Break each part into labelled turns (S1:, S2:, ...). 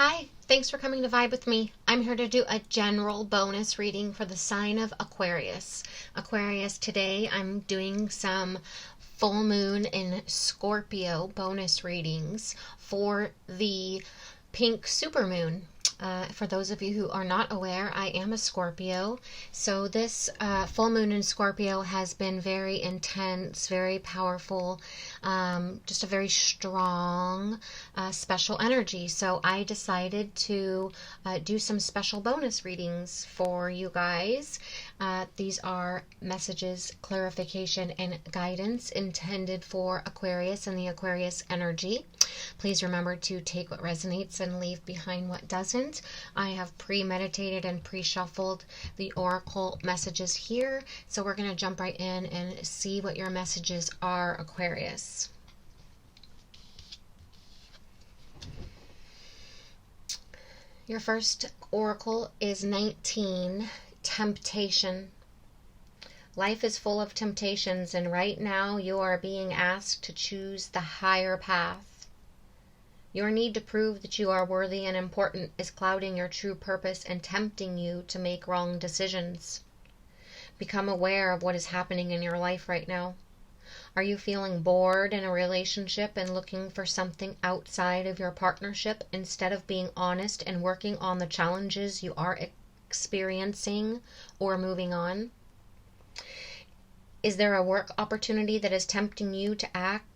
S1: Hi, thanks for coming to Vibe with me. I'm here to do a general bonus reading for the sign of Aquarius. Aquarius, today I'm doing some full moon in Scorpio bonus readings for the pink supermoon. For those of you who are not aware, I am a Scorpio. So this full moon in Scorpio has been very intense, very powerful, just a very strong, special energy. So I decided to do some special bonus readings for you guys. These are messages, clarification, and guidance intended for Aquarius and the Aquarius energy. Please remember to take what resonates and leave behind what doesn't. I have premeditated and pre-shuffled the oracle messages here, so we're going to jump right in and see what your messages are, Aquarius. Your first oracle is 19, temptation. Life is full of temptations, and right now you are being asked to choose the higher path. Your need to prove that you are worthy and important is clouding your true purpose and tempting you to make wrong decisions. Become aware of what is happening in your life right now. Are you feeling bored in a relationship and looking for something outside of your partnership instead of being honest and working on the challenges you are experiencing or moving on? Is there a work opportunity that is tempting you to act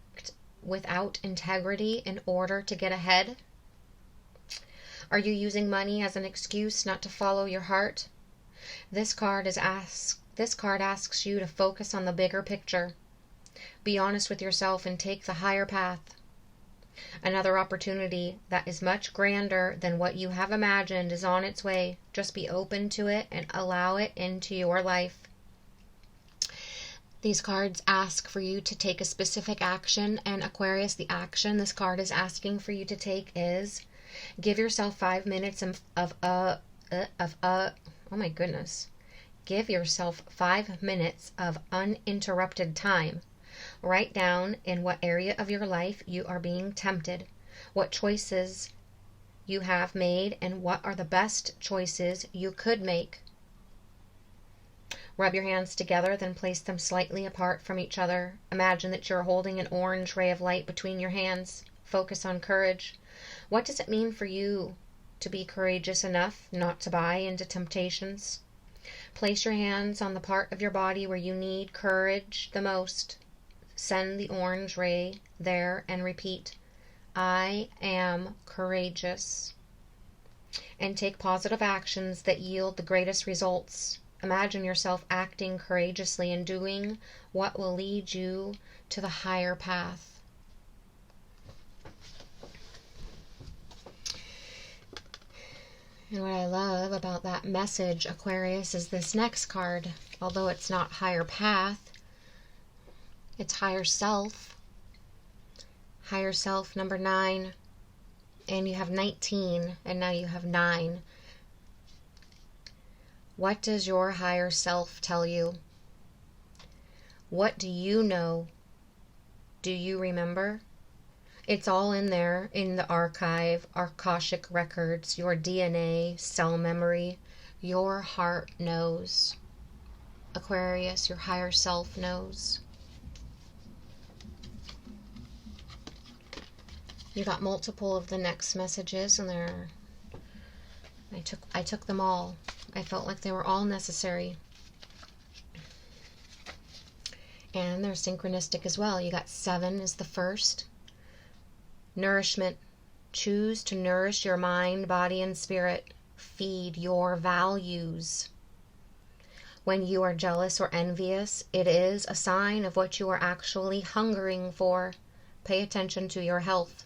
S1: without integrity in order to get ahead? Are you using money as an excuse not to follow your heart? This card asks you to focus on the bigger picture. Be honest with yourself and take the higher path. Another opportunity that is much grander than what you have imagined is on its way. Just be open to it and allow it into your life. These cards ask for you to take a specific action, and Aquarius, the action this card is asking for you to take is give yourself 5 minutes oh my goodness. Give yourself 5 minutes of uninterrupted time. Write down in what area of your life you are being tempted, what choices you have made, and what are the best choices you could make. Rub your hands together, then place them slightly apart from each other. Imagine that you're holding an orange ray of light between your hands. Focus on courage. What does it mean for you to be courageous enough not to buy into temptations? Place your hands on the part of your body where you need courage the most. Send the orange ray there and repeat, I am courageous. And take positive actions that yield the greatest results. Imagine yourself acting courageously and doing what will lead you to the higher path. And what I love about that message, Aquarius, is this next card. Although it's not higher path, it's higher self. Higher self, number 9. And you have 19, and now you have 9. What does your higher self tell you? What do you know? Do you remember? It's all in there, in the archive, Akashic records, your DNA, cell memory. Your heart knows. Aquarius, your higher self knows. You got multiple of the next messages, and I took them all. I felt like they were all necessary. And they're synchronistic as well. You got 7 is the first. Nourishment. Choose to nourish your mind, body, and spirit. Feed your values. When you are jealous or envious, it is a sign of what you are actually hungering for. Pay attention to your health.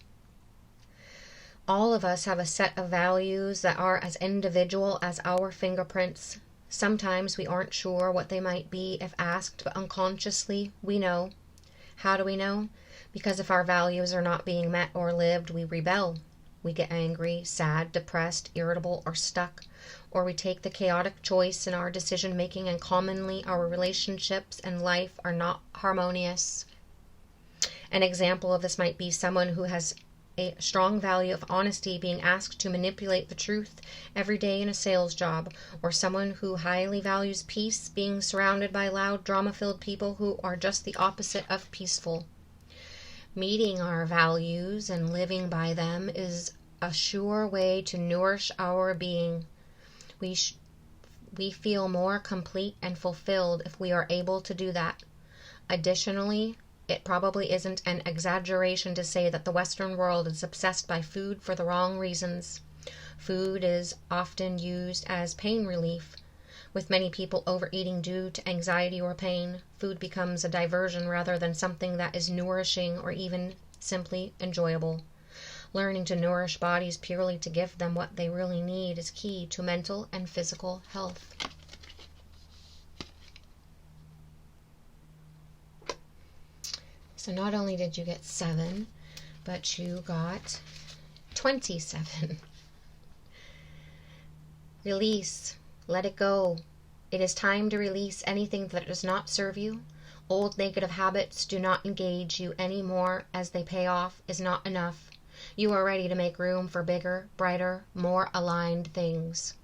S1: All of us have a set of values that are as individual as our fingerprints. Sometimes we aren't sure what they might be if asked, but unconsciously we know. How do we know? Because if our values are not being met or lived, we rebel. We get angry, sad, depressed, irritable, or stuck. Or we take the chaotic choice in our decision making, and commonly our relationships and life are not harmonious. An example of this might be someone who has a strong value of honesty being asked to manipulate the truth every day in a sales job, or someone who highly values peace being surrounded by loud, drama-filled people who are just the opposite of peaceful. Meeting our values and living by them is a sure way to nourish our being. We feel more complete and fulfilled if we are able to do that. Additionally, it probably isn't an exaggeration to say that the Western world is obsessed by food for the wrong reasons. Food is often used as pain relief. With many people overeating due to anxiety or pain, food becomes a diversion rather than something that is nourishing or even simply enjoyable. Learning to nourish bodies purely to give them what they really need is key to mental and physical health. So not only did you get 7, but you got 27. Release. Let it go. It is time to release anything that does not serve you. Old negative habits do not engage you anymore, as they pay off is not enough. You are ready to make room for bigger, brighter, more aligned things.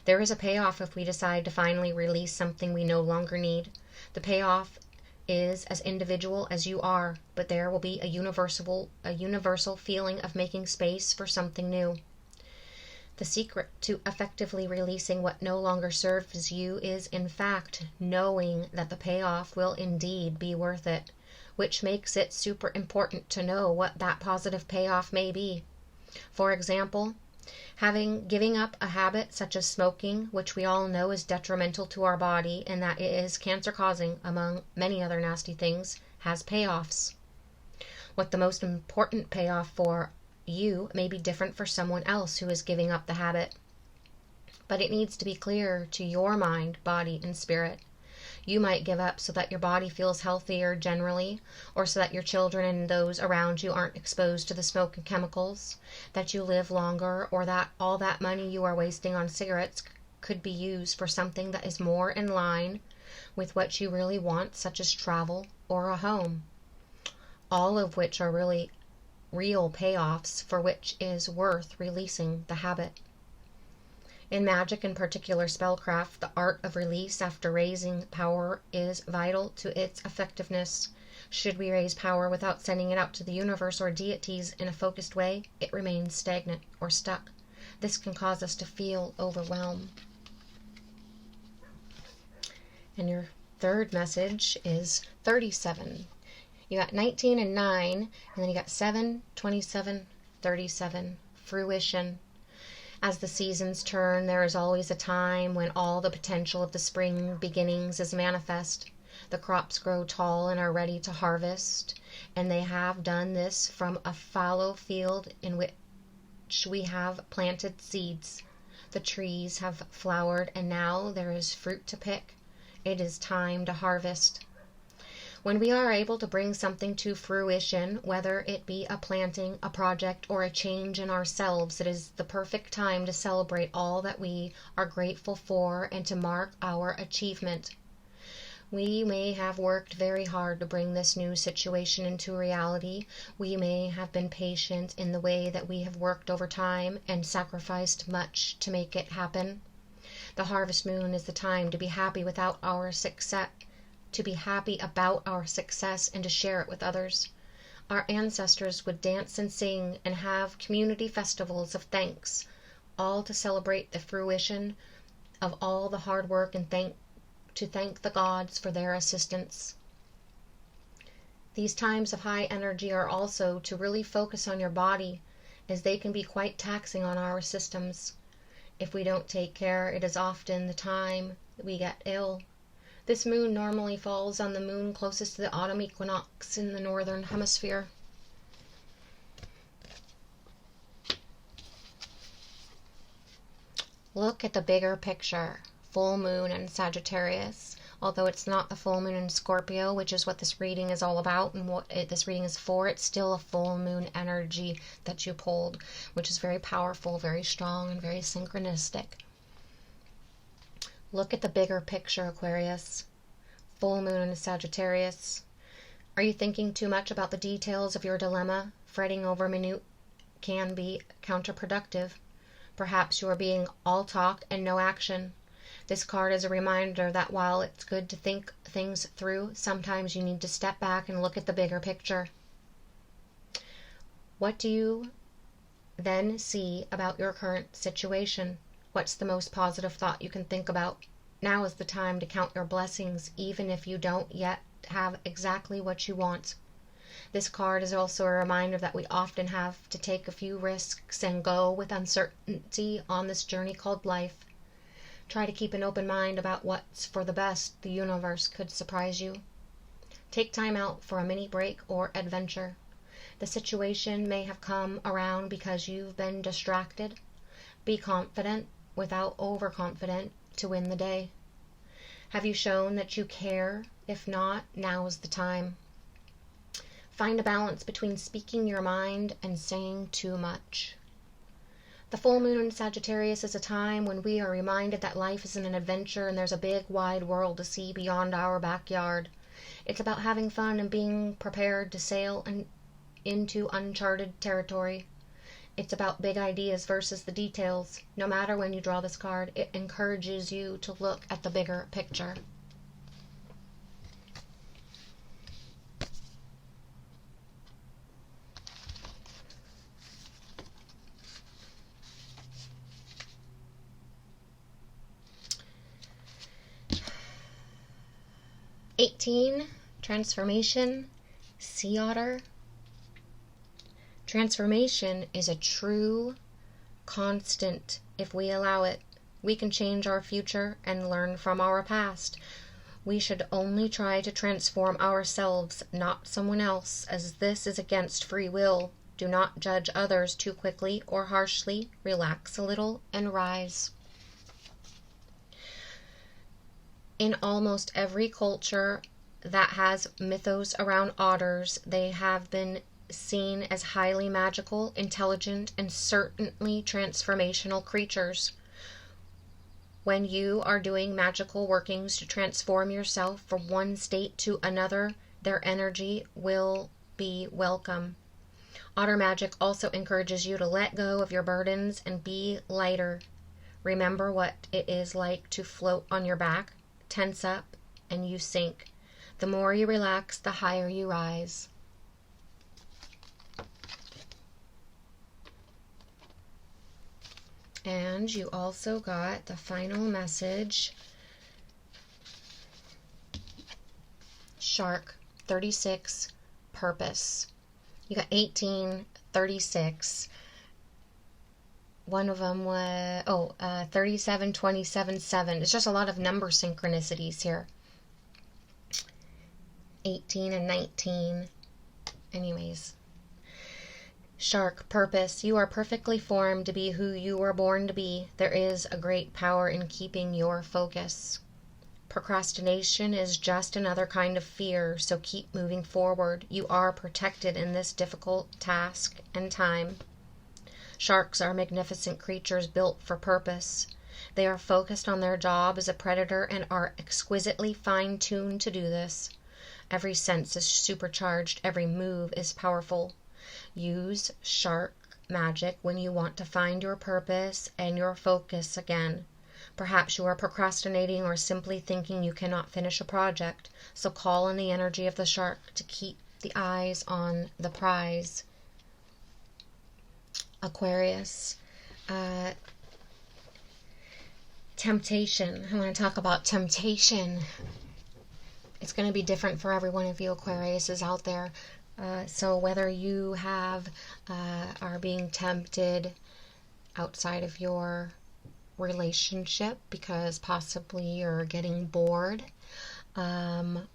S1: There is a payoff if we decide to finally release something we no longer need. The payoff is as individual as you are, but there will be a universal feeling of making space for something new. The secret to effectively releasing what no longer serves you is, in fact, knowing that the payoff will indeed be worth it, which makes it super important to know what that positive payoff may be. For example, giving up a habit such as smoking, which we all know is detrimental to our body and that it is cancer-causing, among many other nasty things, has payoffs. What the most important payoff for you may be different for someone else who is giving up the habit. But it needs to be clear to your mind, body, and spirit. You might give up so that your body feels healthier generally, or so that your children and those around you aren't exposed to the smoke and chemicals, that you live longer, or that all that money you are wasting on cigarettes could be used for something that is more in line with what you really want, such as travel or a home. All of which are really real payoffs for which is worth releasing the habit. In magic, in particular spellcraft, the art of release after raising power is vital to its effectiveness. Should we raise power without sending it out to the universe or deities in a focused way, it remains stagnant or stuck. This can cause us to feel overwhelmed. And your third message is 37. You got 19 and 9, and then you got 7, 27, 37. Fruition. As the seasons turn, there is always a time when all the potential of the spring beginnings is manifest. The crops grow tall and are ready to harvest, and they have done this from a fallow field in which we have planted seeds. The trees have flowered, and now there is fruit to pick. It is time to harvest. When we are able to bring something to fruition, whether it be a planting, a project, or a change in ourselves, it is the perfect time to celebrate all that we are grateful for and to mark our achievement. We may have worked very hard to bring this new situation into reality. We may have been patient in the way that we have worked over time and sacrificed much to make it happen. The harvest moon is the time to be happy about our success and to share it with others. Our ancestors would dance and sing and have community festivals of thanks, all to celebrate the fruition of all the hard work and to thank the gods for their assistance. These times of high energy are also to really focus on your body, as they can be quite taxing on our systems. If we don't take care, it is often the time that we get ill. This moon normally falls on the moon closest to the autumn equinox in the northern hemisphere. Look at the bigger picture. Full moon in Sagittarius. Although it's not the full moon in Scorpio, which is what this reading is all about and what this reading is for, it's still a full moon energy that you pulled, which is very powerful, very strong, and very synchronistic. Look at the bigger picture, Aquarius. Full moon in Sagittarius. Are you thinking too much about the details of your dilemma? fretting over minute can be counterproductive. Perhaps you are being all talk and no action. This card is a reminder that while it's good to think things through, sometimes you need to step back and look at the bigger picture. What do you then see about your current situation? What's the most positive thought you can think about? Now is the time to count your blessings, even if you don't yet have exactly what you want. This card is also a reminder that we often have to take a few risks and go with uncertainty on this journey called life. Try to keep an open mind about what's for the best. The universe could surprise you. Take time out for a mini break or adventure. The situation may have come around because you've been distracted. Be confident without overconfident to win the day. Have you shown that you care? If not, now is the time. Find a balance between speaking your mind and saying too much. The full moon in Sagittarius is a time when we are reminded that life is an adventure and there's a big wide world to see beyond our backyard. It's about having fun and being prepared to sail into uncharted territory. It's about big ideas versus the details. No matter when you draw this card, it encourages you to look at the bigger picture. Transformation, Sea Otter. Transformation is a true constant if we allow it. We can change our future and learn from our past. We should only try to transform ourselves, not someone else, as this is against free will. Do not judge others too quickly or harshly. Relax a little and rise. In almost every culture that has mythos around otters, they have been seen as highly magical, intelligent, and certainly transformational creatures. When you are doing magical workings to transform yourself from one state to another, their energy will be welcome. Otter magic also encourages you to let go of your burdens and be lighter. Remember what it is like to float on your back, tense up, and you sink. The more you relax, the higher you rise. And you also got the final message. Shark, 36, purpose. You got 18, 36. One of them was, 37, 27, 7. It's just a lot of number synchronicities here. 18 and 19. Anyways. Shark, purpose. You are perfectly formed to be who you were born to be. There is a great power in keeping your focus. Procrastination is just another kind of fear, so keep moving forward. You are protected in this difficult task and time. Sharks are magnificent creatures built for purpose. They are focused on their job as a predator and are exquisitely fine-tuned to do this. Every sense is supercharged. Every move is powerful. Use shark magic when you want to find your purpose and your focus again. Perhaps you are procrastinating or simply thinking you cannot finish a project, so call on the energy of the shark to keep the eyes on the prize. Aquarius. Temptation. I want to talk about temptation. It's going to be different for every one of you Aquariuses out there. So whether you are being tempted outside of your relationship because possibly you're getting bored,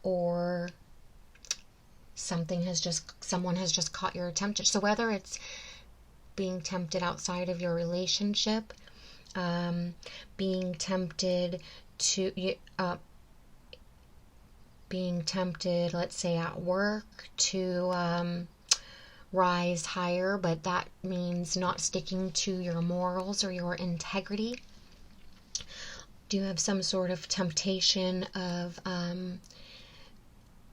S1: or someone has just caught your attention. So whether it's being tempted outside of your relationship, being tempted, let's say at work, to rise higher, but that means not sticking to your morals or your integrity. Do you have some sort of temptation of an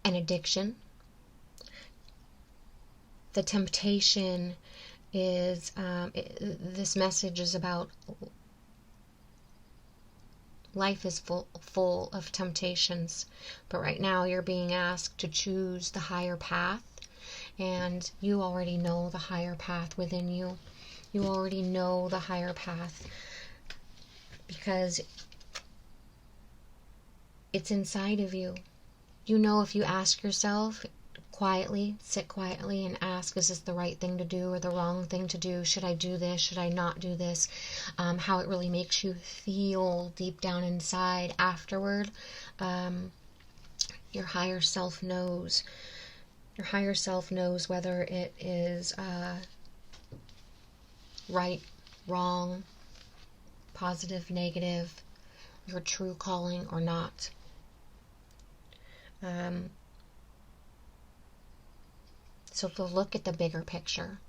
S1: addiction? The temptation is, this message is about life is full of temptations, but right now you're being asked to choose the higher path, and you already know the higher path within you. You already know the higher path because it's inside of you. You know, if you ask yourself quietly, sit quietly and ask, is this the right thing to do or the wrong thing to do? Should I do this? Should I not do this? How it really makes you feel deep down inside afterward. Your higher self knows. Your higher self knows whether it is right, wrong, positive, negative, your true calling or not. So to look at the bigger picture,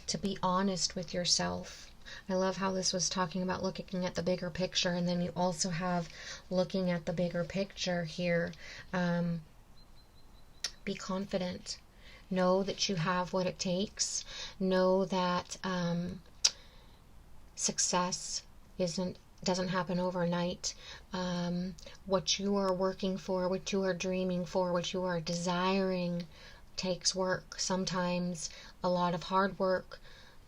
S1: to be honest with yourself. I love how this was talking about looking at the bigger picture, and then you also have looking at the bigger picture here. Be confident. Know that you have what it takes. Know that success doesn't happen overnight. What you are working for, what you are dreaming for, what you are desiring takes work. Sometimes a lot of hard work,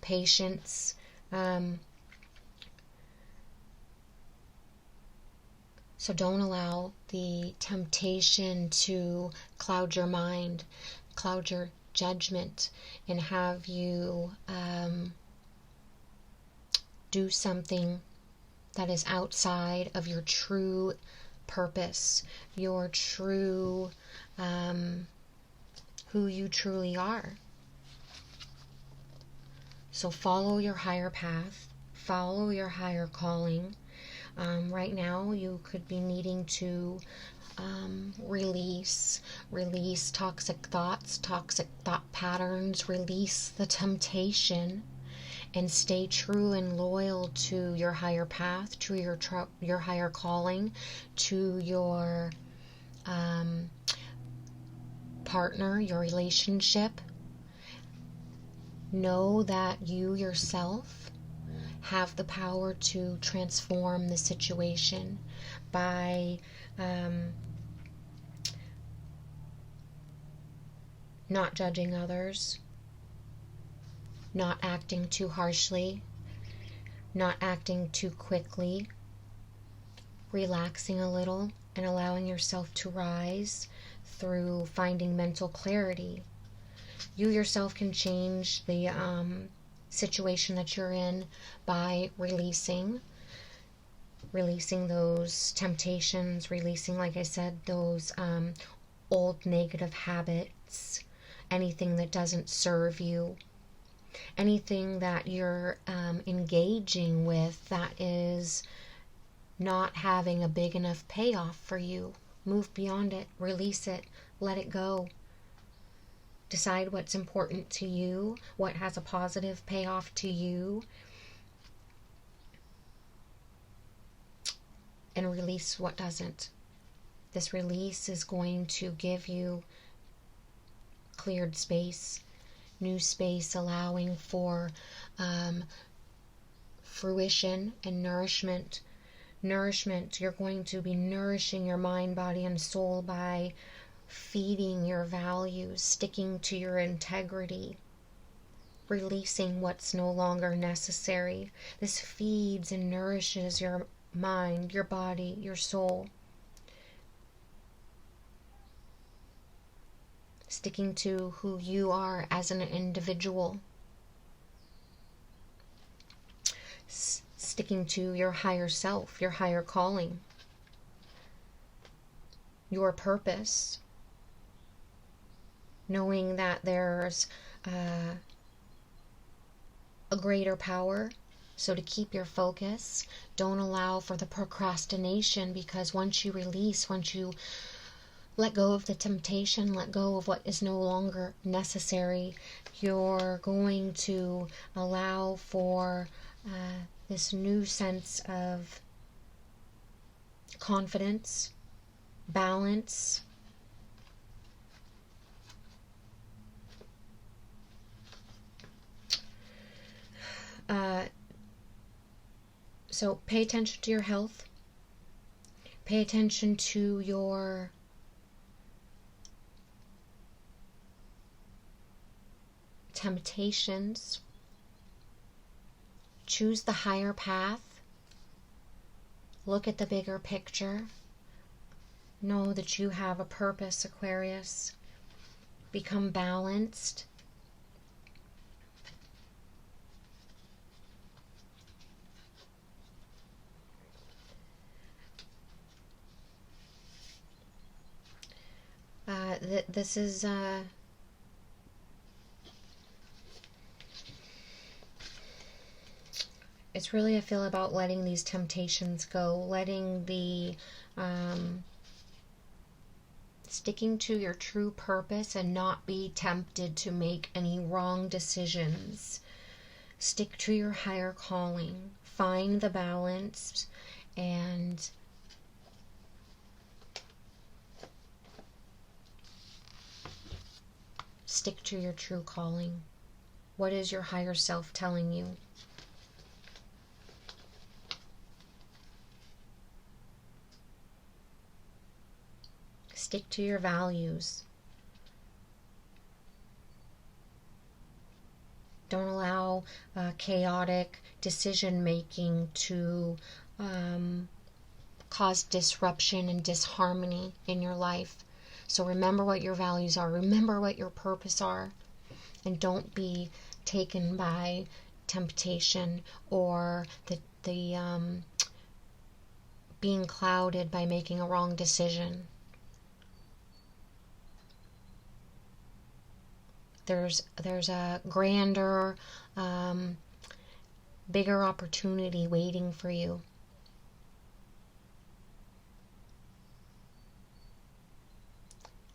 S1: patience. So don't allow the temptation to cloud your mind, cloud your judgment, and have you do something that is outside of your true purpose, your true, who you truly are. So follow your higher path, follow your higher calling. Right now you could be needing to release toxic thoughts, toxic thought patterns, release the temptation, and stay true and loyal to your higher path, to your higher calling, to your partner, your relationship. Know that you yourself have the power to transform the situation by not judging others, not acting too harshly, not acting too quickly, relaxing a little and allowing yourself to rise through finding mental clarity. You yourself can change the situation that you're in by releasing those temptations, releasing, like I said, those old negative habits, anything that doesn't serve you, anything that you're engaging with that is not having a big enough payoff for you. Move beyond it, release it, let it go. Decide what's important to you, what has a positive payoff to you, and release what doesn't. This release is going to give you cleared space, new space, allowing for fruition and nourishment. You're going to be nourishing your mind, body, and soul by feeding your values, sticking to your integrity, releasing what's no longer necessary. This feeds and nourishes your mind, your body, your soul. Sticking to who you are as an individual. Sticking to your higher self, your higher calling, your purpose. Knowing that there's a greater power. So to keep your focus, don't allow for the procrastination, because once you release, once you let go of the temptation, let go of what is no longer necessary, you're going to allow for this new sense of confidence, balance, So pay attention to your health. Pay attention to your temptations. Choose the higher path. Look at the bigger picture. Know that you have a purpose, Aquarius. Become balanced. This is it's really, I feel, about letting these temptations go, letting the sticking to your true purpose and not be tempted to make any wrong decisions. Stick to your higher calling. Find the balance and stick to your true calling. What is your higher self telling you? Stick to your values. Don't allow chaotic decision making to cause disruption and disharmony in your life. So remember what your values are. Remember what your purpose are. And don't be taken by temptation or the being clouded by making a wrong decision. There's a grander, bigger opportunity waiting for you.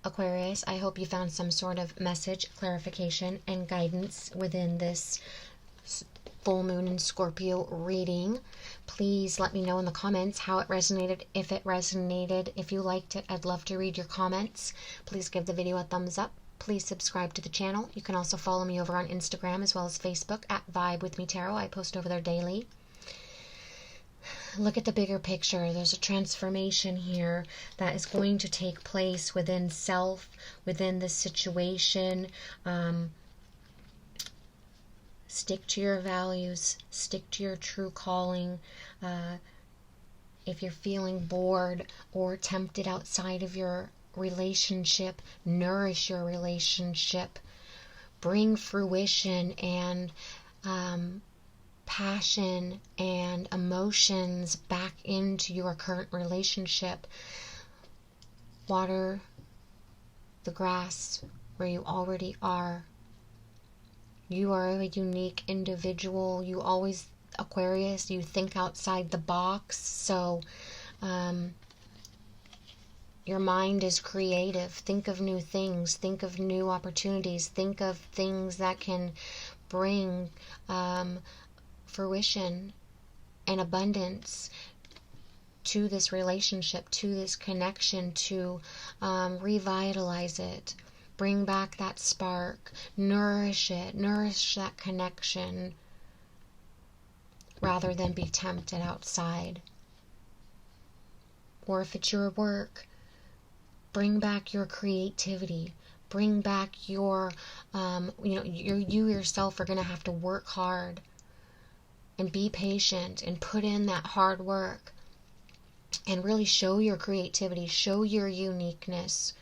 S1: Aquarius, I hope you found some sort of message, clarification, and guidance within this full moon in Scorpio reading. Please let me know in the comments how it resonated, if it resonated. If you liked it, I'd love to read your comments. Please give the video a thumbs up. Please subscribe to the channel. You can also follow me over on Instagram as well as Facebook at Vibe with Me Tarot. I post over there daily. Look at the bigger picture. There's a transformation here that is going to take place within self, within this situation. Stick to your values. Stick to your true calling. If you're feeling bored or tempted outside of your relationship, nourish your relationship. Bring fruition and passion and emotions back into your current relationship. Water the grass where you already are. You are a unique individual. You always, Aquarius, you think outside the box. So your mind is creative. Think of new things. Think of new opportunities. Think of things that can bring fruition and abundance to this relationship, to this connection, to revitalize it. Bring back that spark. Nourish it. Nourish that connection rather than be tempted outside. Or if it's your work, bring back your creativity. Bring back your, you yourself are going to have to work hard and be patient and put in that hard work and really show your creativity, show your uniqueness.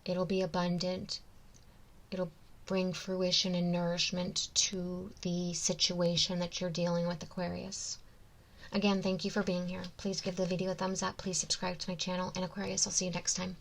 S1: It'll be abundant. It'll bring fruition and nourishment to the situation that you're dealing with, Aquarius. Again, thank you for being here. Please give the video a thumbs up. Please subscribe to my channel. And Aquarius, I'll see you next time.